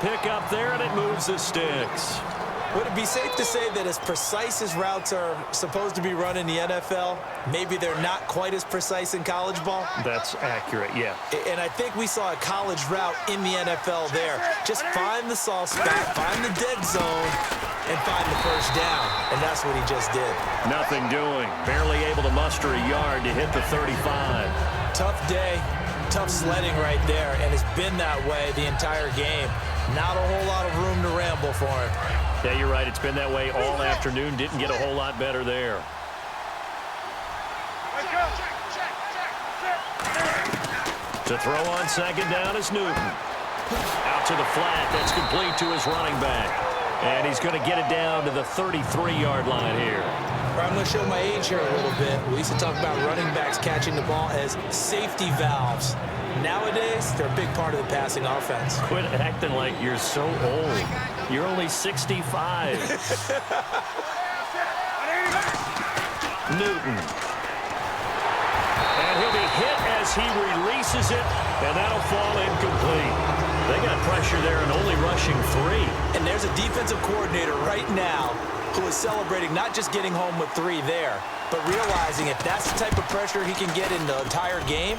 pickup there, and it moves the sticks. Would it be safe to say that as precise as routes are supposed to be run in the NFL, maybe they're not quite as precise in college ball? That's accurate, yeah. And I think we saw a college route in the NFL there. Just find the soft spot, find the dead zone, and find the first down. And that's what he just did. Nothing doing. Barely able to muster a yard to hit the 35. Tough day, tough sledding right there, and it's been that way the entire game. Not a whole lot of room to ramble for him. Yeah, you're right. It's been that way all afternoon. Didn't get a whole lot better there. To throw on second down is Newton. Out to the flat. That's complete to his running back. And he's going to get it down to the 33-yard line here. I'm going to show my age here a little bit. We used to talk about running backs catching the ball as safety valves. Nowadays, they're a big part of the passing offense. Quit acting like you're so old. You're only 65. Newton. And he'll be hit as he releases it, and that'll fall incomplete. They got pressure there and only rushing 3. And there's a defensive coordinator right now who is celebrating not just getting home with 3 there, but realizing if that's the type of pressure he can get in the entire game,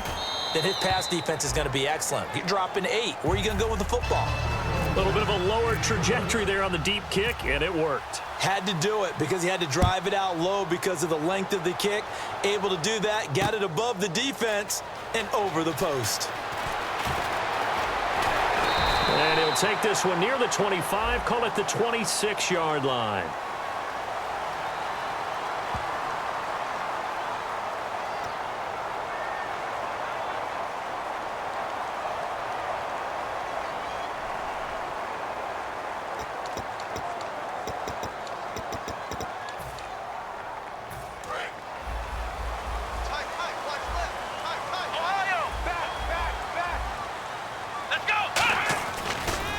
then his pass defense is going to be excellent. You're dropping 8. Where are you going to go with the football? A little bit of a lower trajectory there on the deep kick, and it worked. Had to do it because he had to drive it out low because of the length of the kick. Able to do that, got it above the defense, and over the post. And he'll take this one near the 25, call it the 26-yard line.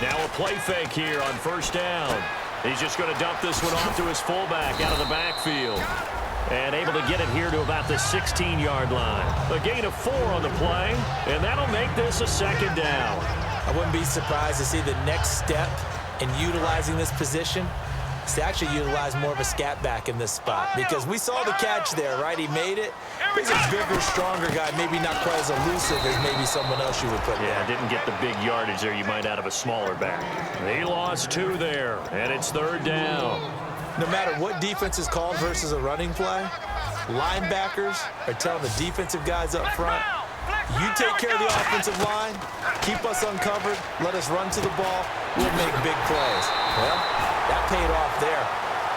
Now a play fake here on first down. He's just going to dump this one off to his fullback out of the backfield. And able to get it here to about the 16-yard line. A gain of 4 on the play, and that'll make this a second down. I wouldn't be surprised to see the next step in utilizing this position is to actually utilize more of a scat back in this spot. Because we saw the catch there, right? He made it. He's a bigger, stronger guy, maybe not quite as elusive as maybe someone else you would put there. Didn't get the big yardage there you might out of a smaller back. He lost 2 there, and it's third down. No matter what defense is called versus a running play, linebackers are telling the defensive guys up front, you take care of the offensive line, keep us uncovered, let us run to the ball, we'll make big plays. Well, that paid off there.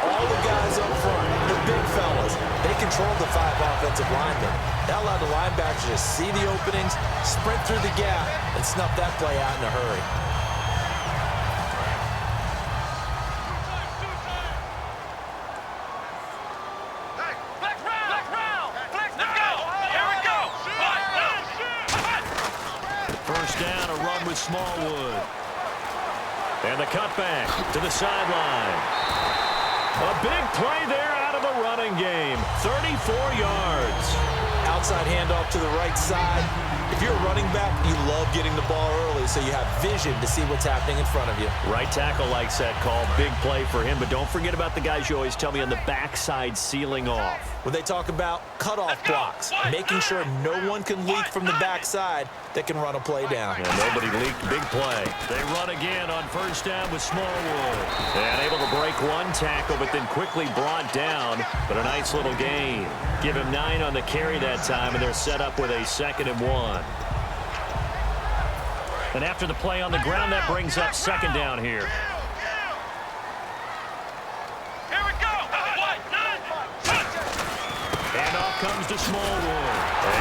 All the guys up front, the big fellas, they controlled the 5 offensive linemen. That allowed the linebackers to see the openings, sprint through the gap, and snuff that play out in a hurry. First down, a run with Smallwood. And the cutback to the sideline. A big play there out of the running game. 34 yards. Outside handoff to the right side. If you're a running back, you love getting the ball early so you have vision to see what's happening in front of you. Right tackle likes that call. Big play for him, but don't forget about the guys you always tell me on the backside sealing off. When they talk about cutoff blocks, making sure no one can leak from the backside that can run a play down. And nobody leaked. Big play. They run again on first down with Smallwood. And able to break one tackle, but then quickly brought down. But a nice little gain. Give him 9 on the carry that time, and they're set up with a 2nd and 1. And after the play on the ground, that brings up second down here. And off comes to Smallwood.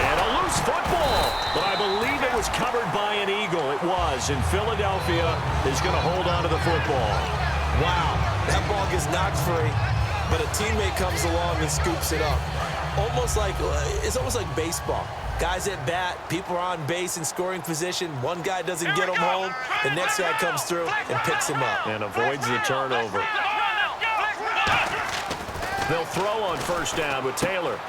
And a loose football. But I believe it was covered by an Eagle. It was. And Philadelphia is going to hold on to the football. Wow. That ball gets knocked free, but a teammate comes along and scoops it up. It's almost like baseball. Guys at bat, people are on base in scoring position. One guy doesn't get him home. The next guy comes through and picks him up. And avoids the turnover. They'll throw on first down with Taylor.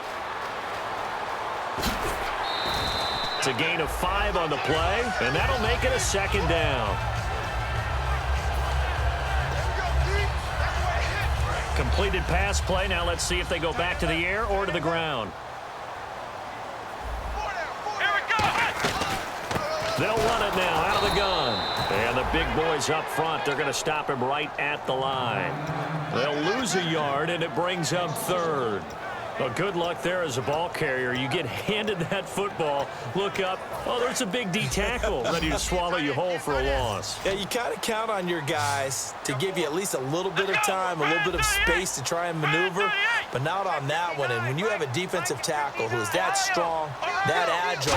It's a gain of 5 on the play, and that'll make it a second down. completed pass play. Now let's see if they go back to the air or to the ground. They'll run it now out of the gun. And the big boys up front, they're going to stop him right at the line. They'll lose a yard, and it brings up third. Well, good luck there as a ball carrier. You get handed that football, look up, oh, there's a big D tackle ready to swallow you whole for a loss. Yeah, you kind of count on your guys to give you at least a little bit of time, a little bit of space to try and maneuver, but not on that one. And when you have a defensive tackle who is that strong, that agile,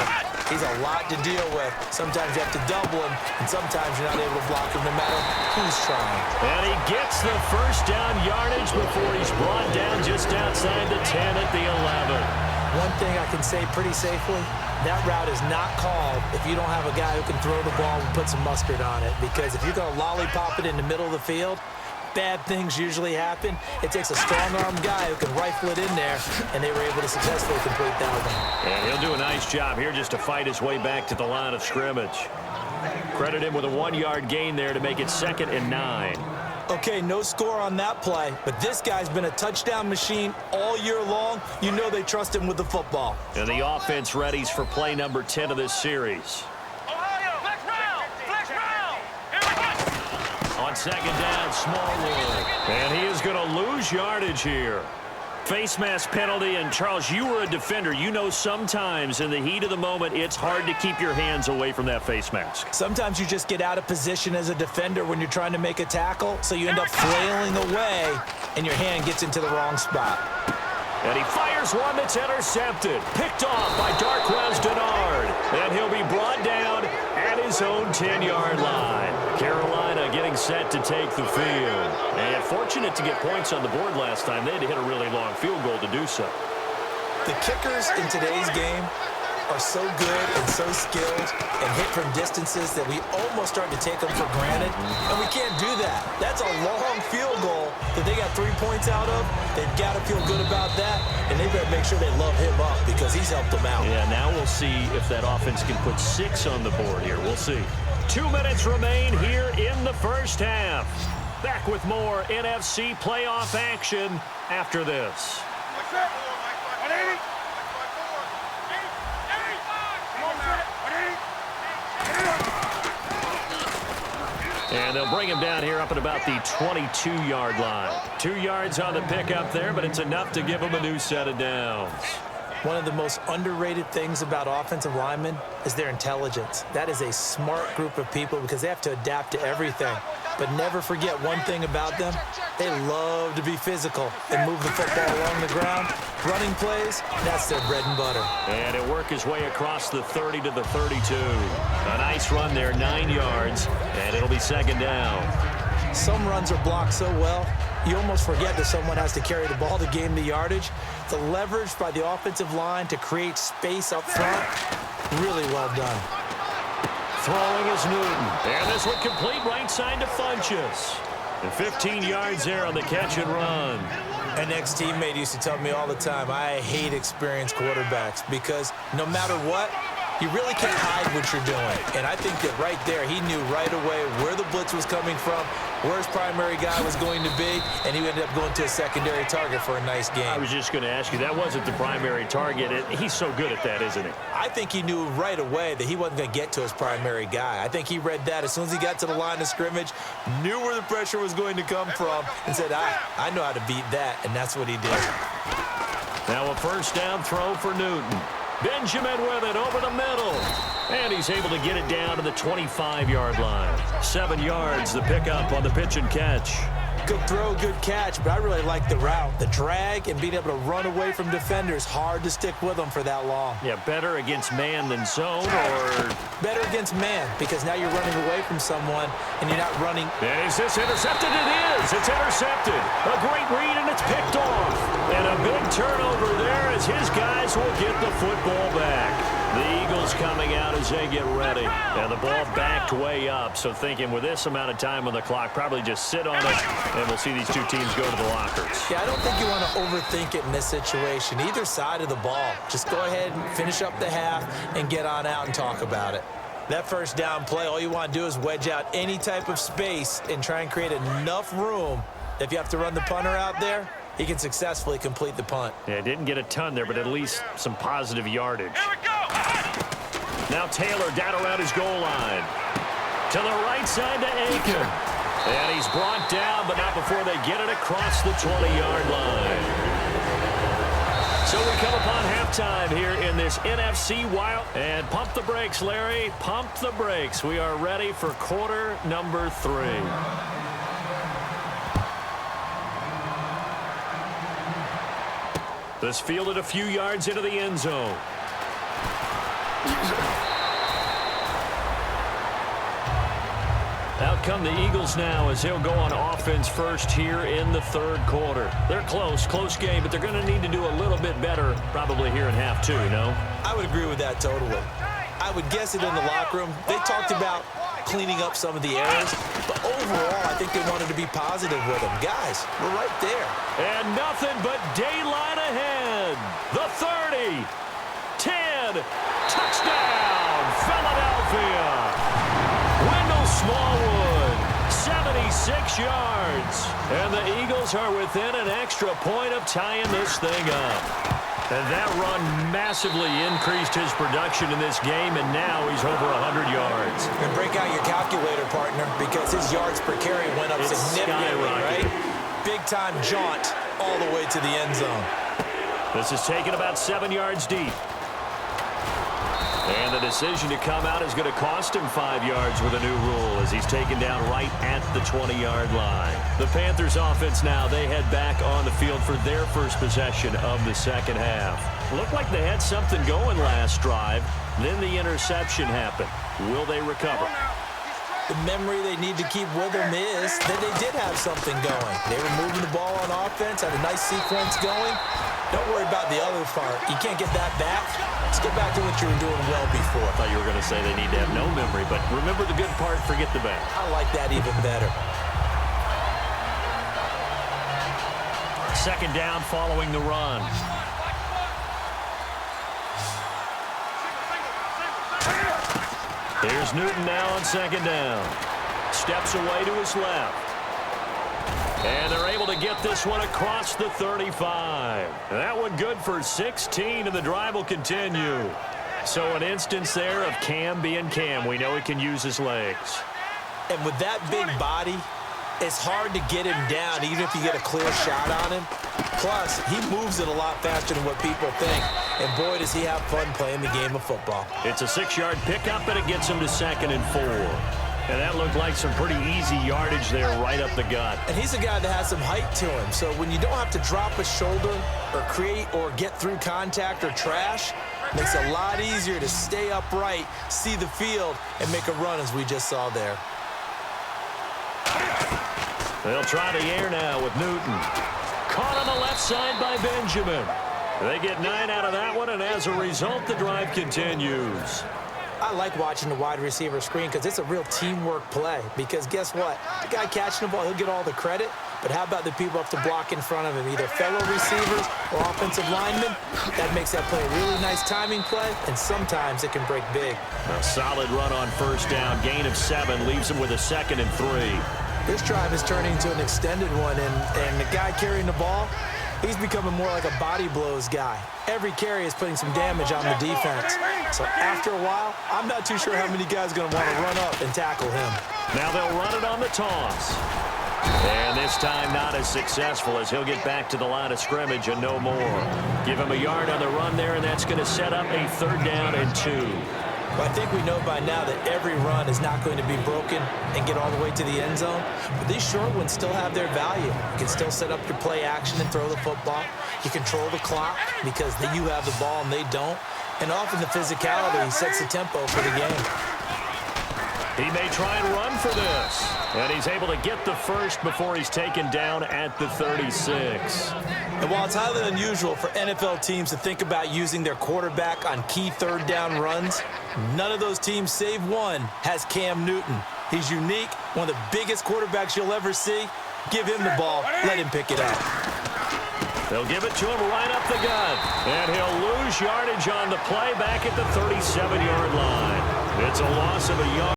he's a lot to deal with. Sometimes you have to double him, and sometimes you're not able to block him no matter who's trying. And he gets the first down yardage before he's brought down just outside the 10 at the 11. One thing I can say pretty safely, that route is not called if you don't have a guy who can throw the ball and put some mustard on it. Because if you're going to lollipop it in the middle of the field, bad things usually happen. It takes a strong-armed guy who can rifle it in there, and they were able to successfully complete that one. And he'll do a nice job here just to fight his way back to the line of scrimmage. Credit him with a 1-yard gain there to make it 2nd and 9. Okay, no score on that play, but this guy's been a touchdown machine all year long. You know they trust him with the football. And the offense readies for play number 10 of this series. On 2nd down, Smallwood. And he is going to lose yardage here. Face mask penalty, and Charles, you were a defender. You know sometimes in the heat of the moment, it's hard to keep your hands away from that face mask. Sometimes you just get out of position as a defender when you're trying to make a tackle, so you end up flailing away, and your hand gets into the wrong spot. And he fires one that's intercepted. Picked off by Darquez Denard. And he'll be brought down at his own 10-yard line. Carolina getting set to take the field. And fortunate to get points on the board last time. They had to hit a really long field goal to do so. The kickers in today's game are so good and so skilled and hit from distances that we almost start to take them for granted, and we can't do that. That's a long field goal that they got 3 points out of. They've got to feel good about that, and they better make sure they love him up because he's helped them out. Yeah, now we'll see if that offense can put 6 on the board here. We'll see. 2 minutes remain here in the first half. Back with more NFC playoff action after this. And they'll bring him down here up at about the 22-yard line. 2 yards on the pickup there, but it's enough to give him a new set of downs. One of the most underrated things about offensive linemen is their intelligence. That is a smart group of people because they have to adapt to everything. But never forget one thing about them. They love to be physical and move the football along the ground. Running plays, that's their bread and butter. And he'll work his way across the 30 to the 32. A nice run there, 9 yards, and it'll be 2nd down. Some runs are blocked so well, you almost forget that someone has to carry the ball to gain the yardage. The leverage by the offensive line to create space up front, really well done. Throwing is Newton. And this one complete right side to Funchess. And 15 yards there on the catch and run. An ex-teammate used to tell me all the time, I hate experienced quarterbacks because no matter what, you really can't hide what you're doing. And I think that right there, he knew right away where the blitz was coming from, where his primary guy was going to be, and he ended up going to a secondary target for a nice game. I was just going to ask you, that wasn't the primary target. He's so good at that, isn't he? I think he knew right away that he wasn't going to get to his primary guy. I think he read that as soon as he got to the line of scrimmage, knew where the pressure was going to come from, and said, I know how to beat that, and that's what he did. Now a first down throw for Newton. Benjamin with it over the middle. And he's able to get it down to the 25-yard line. 7 yards, the pickup on the pitch and catch. Good throw, good catch, but I really like the route. The drag and being able to run away from defenders, hard to stick with them for that long. Yeah, better against man than zone, or? Better against man, because now you're running away from someone and you're not running. And is this intercepted? It is. It's intercepted. A great read, and it's picked off. And a big turnover there as his guys will get the football back. The Eagles coming out as they get ready. And the ball backed way up, so thinking with this amount of time on the clock, probably just sit on it, and we'll see these two teams go to the lockers. Yeah, I don't think you want to overthink it in this situation. Either side of the ball. Just go ahead and finish up the half and get on out and talk about it. That first down play, all you want to do is wedge out any type of space and try and create enough room If you have to run the punter out there, he can successfully complete the punt. Yeah, didn't get a ton there, but at least some positive yardage. Here we go. Now Taylor down around his goal line. To the right side to Aiken. And he's brought down, but not before they get it across the 20-yard line. So we come upon halftime here in this NFC Wild. And pump the brakes, Larry. Pump the brakes. We are ready for quarter number 3. This fielded a few yards into the end zone. Out come the Eagles now as he'll go on offense first here in the third quarter. They're close game, but they're going to need to do a little bit better probably here in half 2, no? I would agree with that totally. I would guess it in the locker room. They talked about cleaning up some of the errors, but overall, I think they wanted to be positive with them. Guys, we're right there. And nothing but daylight ahead. The 30, 10, touchdown, Philadelphia. Wendell Smallwood, 76 yards. And the Eagles are within an extra point of tying this thing up. And that run massively increased his production in this game, and now he's over 100 yards. And break out your calculator, partner, because his yards per carry went up significantly, right? Big-time jaunt all the way to the end zone. This is taken about 7 yards deep. And the decision to come out is going to cost him 5 yards with a new rule as he's taken down right at the 20-yard line. The Panthers offense now, they head back on the field for their first possession of the second half. Looked like they had something going last drive. Then the interception happened. Will they recover? The memory they need to keep with them is that they did have something going. They were moving the ball on offense, had a nice sequence going. Don't worry about the other part. You can't get that back. Let's get back to what you were doing well before. I thought you were going to say they need to have no memory, but remember the good part, forget the bad. I like that even better. Second down following the run. Here's Newton now on second down. Steps away to his left. And they're able to get this one across the 35. That one good for 16, and the drive will continue. So an instance there of Cam being Cam. We know he can use his legs. And with that big body, it's hard to get him down, even if you get a clear shot on him. Plus, he moves it a lot faster than what people think. And boy, does he have fun playing the game of football. It's a 6-yard pickup, and it gets him to 2nd and 4. And that looked like some pretty easy yardage there right up the gut. And he's a guy that has some height to him. So when you don't have to drop a shoulder or create or get through contact or trash, it makes it a lot easier to stay upright, see the field, and make a run as we just saw there. They'll try the air now with Newton. Caught on the left side by Benjamin. They get 9 out of that one, and as a result, the drive continues. I like watching the wide receiver screen because it's a real teamwork play. Because guess what? The guy catching the ball, he'll get all the credit. But how about the people up to block in front of him, either fellow receivers or offensive linemen? That makes that play a really nice timing play, and sometimes it can break big. A solid run on first down. Gain of 7 leaves him with a 2nd and 3. This drive is turning into an extended one, and the guy carrying the ball, he's becoming more like a body blows guy. Every carry is putting some damage on the defense. So after a while, I'm not too sure how many guys are going to want to run up and tackle him. Now they'll run it on the toss. And this time not as successful as he'll get back to the line of scrimmage and no more. Give him a yard on the run there, and that's going to set up a 3rd down and 2. Well, I think we know by now that every run is not going to be broken and get all the way to the end zone. But these short ones still have their value. You can still set up your play action and throw the football. You control the clock because you have the ball and they don't. And often the physicality sets the tempo for the game. He may try and run for this. And he's able to get the first before he's taken down at the 36. And while it's highly unusual for NFL teams to think about using their quarterback on key 3rd down runs, none of those teams, save one, has Cam Newton. He's unique, one of the biggest quarterbacks you'll ever see. Give him the ball. Let him pick it up. They'll give it to him right up the gut. And he'll lose yardage on the play back at the 37-yard line. It's a loss of a yard.